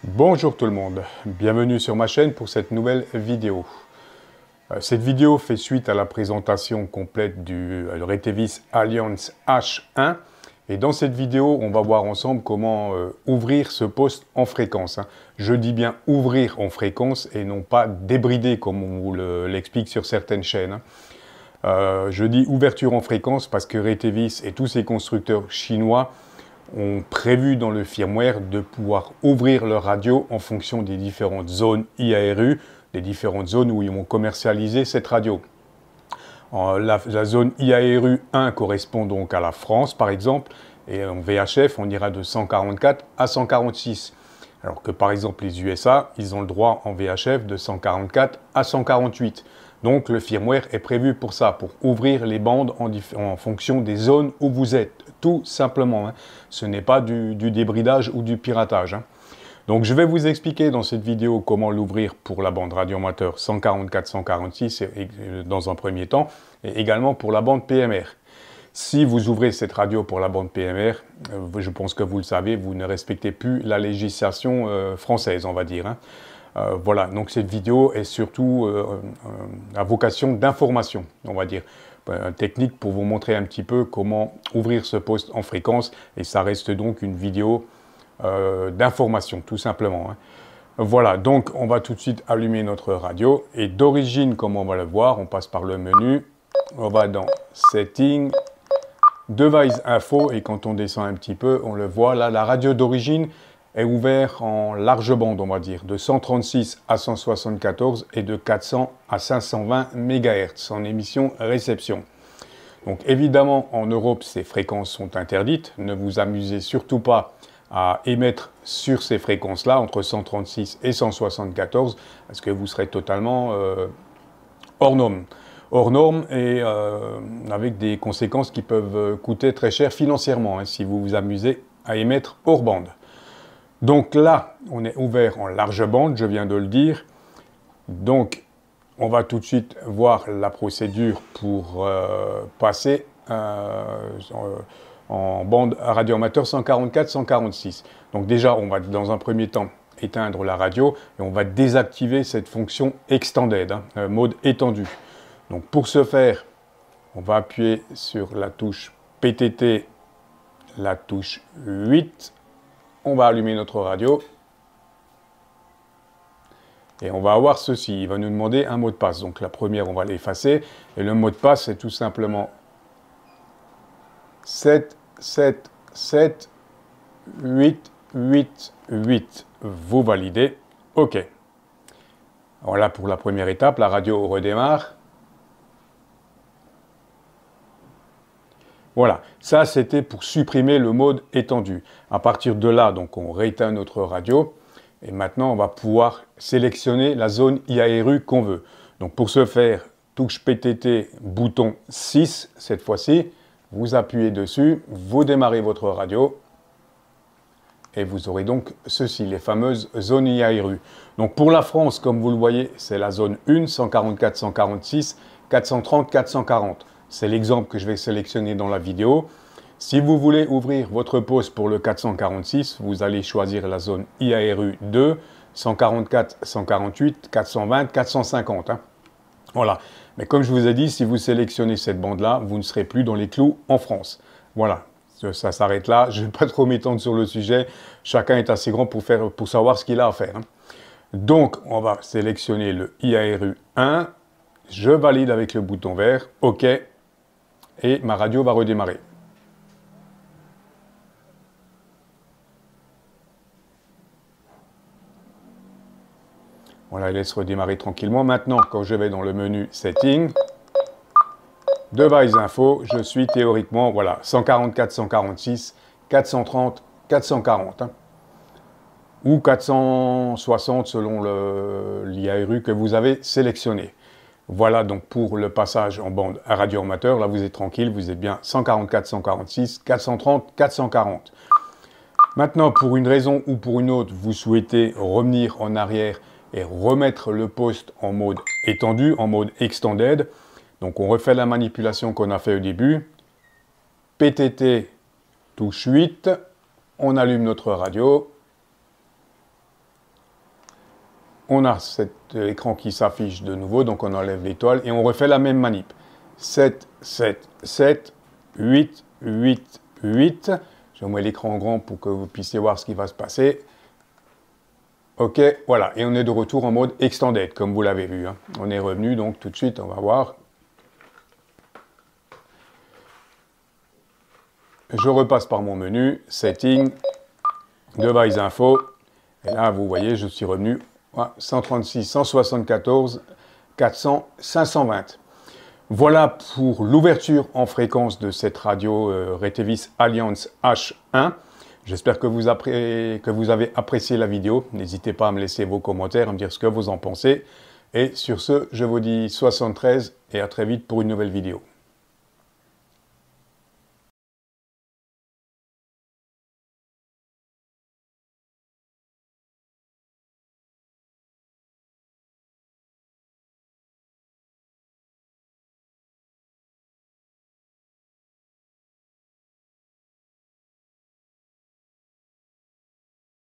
Bonjour tout le monde, bienvenue sur ma chaîne pour cette nouvelle vidéo. Cette vidéo fait suite à la présentation complète du Retevis Alliance H1 et dans cette vidéo on va voir ensemble comment ouvrir ce poste en fréquence. Je dis bien ouvrir en fréquence et non pas débrider comme on vous l'explique sur certaines chaînes. Je dis ouverture en fréquence parce que Retevis et tous ces constructeurs chinois ont prévu dans le firmware de pouvoir ouvrir leur radio en fonction des différentes zones IARU, des différentes zones où ils vont commercialiser cette radio. La zone IARU 1 correspond donc à la France par exemple, et en VHF on ira de 144 à 146. Alors que par exemple les USA, ils ont le droit en VHF de 144 à 148. Donc le firmware est prévu pour ça, pour ouvrir les bandes en fonction des zones où vous êtes, tout simplement. Ce n'est pas du débridage ou du piratage. Donc je vais vous expliquer dans cette vidéo comment l'ouvrir pour la bande radioamateur 144-146 dans un premier temps, et également pour la bande PMR. Si vous ouvrez cette radio pour la bande PMR, je pense que vous le savez, vous ne respectez plus la législation française, on va dire. Voilà, donc cette vidéo est surtout à vocation d'information, on va dire, technique pour vous montrer un petit peu comment ouvrir ce poste en fréquence, et ça reste donc une vidéo d'information, tout simplement. Voilà, donc on va tout de suite allumer notre radio, et d'origine, comme on va le voir, on passe par le menu, on va dans Settings, Device Info, et quand on descend un petit peu, on le voit là, la radio d'origine est ouverte en large bande, on va dire, de 136 à 174 et de 400 à 520 MHz en émission réception. Donc évidemment, en Europe, ces fréquences sont interdites. Ne vous amusez surtout pas à émettre sur ces fréquences-là, entre 136 et 174, parce que vous serez totalement hors norme. Hors norme et avec des conséquences qui peuvent coûter très cher financièrement, si vous vous amusez à émettre hors bande. Donc là, on est ouvert en large bande, je viens de le dire. Donc, on va tout de suite voir la procédure pour passer en bande radioamateur 144-146. Donc déjà, on va dans un premier temps éteindre la radio et on va désactiver cette fonction Extended, mode étendu. Donc pour ce faire, on va appuyer sur la touche PTT, la touche 8. On va allumer notre radio et on va avoir ceci. Il va nous demander un mot de passe. Donc la première, on va l'effacer. Et le mot de passe, c'est tout simplement 7, 7, 7, 8, 8, 8. Vous validez. OK. Voilà pour la première étape. La radio redémarre. Voilà, ça c'était pour supprimer le mode étendu. À partir de là, donc on rééteint notre radio et maintenant on va pouvoir sélectionner la zone IARU qu'on veut. Donc pour ce faire, touche PTT, bouton 6 cette fois-ci, vous appuyez dessus, vous démarrez votre radio et vous aurez donc ceci, les fameuses zones IARU. Donc pour la France, comme vous le voyez, c'est la zone 1, 144-146, 430-440. C'est l'exemple que je vais sélectionner dans la vidéo. Si vous voulez ouvrir votre poste pour le 446, vous allez choisir la zone IARU 2, 144, 148, 420, 450. Voilà. Mais comme je vous ai dit, si vous sélectionnez cette bande-là, vous ne serez plus dans les clous en France. Voilà. Ça s'arrête là. Je ne vais pas trop m'étendre sur le sujet. Chacun est assez grand pour savoir ce qu'il a à faire. Donc, on va sélectionner le IARU 1. Je valide avec le bouton vert. OK. Et ma radio va redémarrer. Voilà, elle laisse redémarrer tranquillement. Maintenant, quand je vais dans le menu Settings, Device Info, je suis théoriquement, voilà, 144, 146, 430, 440. Ou 460 selon l'IARU que vous avez sélectionné. Voilà donc pour le passage en bande à radioamateur. Là, vous êtes tranquille, vous êtes bien 144, 146, 430, 440. Maintenant, pour une raison ou pour une autre, vous souhaitez revenir en arrière et remettre le poste en mode étendu, en mode extended. Donc, on refait la manipulation qu'on a fait au début. PTT, touche 8. On allume notre radio. on a cet écran qui s'affiche de nouveau, donc on enlève l'étoile et on refait la même manip. 7, 7, 7, 8, 8, 8. Je mets l'écran en grand pour que vous puissiez voir ce qui va se passer. Ok, voilà, et on est de retour en mode extended, comme vous l'avez vu. Hein. On est revenu, donc tout de suite, on va voir. Je repasse par mon menu, Setting, Device Info, et là, vous voyez, je suis revenu à 136, 174, 400, 520. Voilà pour l'ouverture en fréquence de cette radio Retevis Alliance H1. J'espère que vous avez apprécié la vidéo. N'hésitez pas à me laisser vos commentaires, à me dire ce que vous en pensez. Et sur ce, je vous dis 73 et à très vite pour une nouvelle vidéo.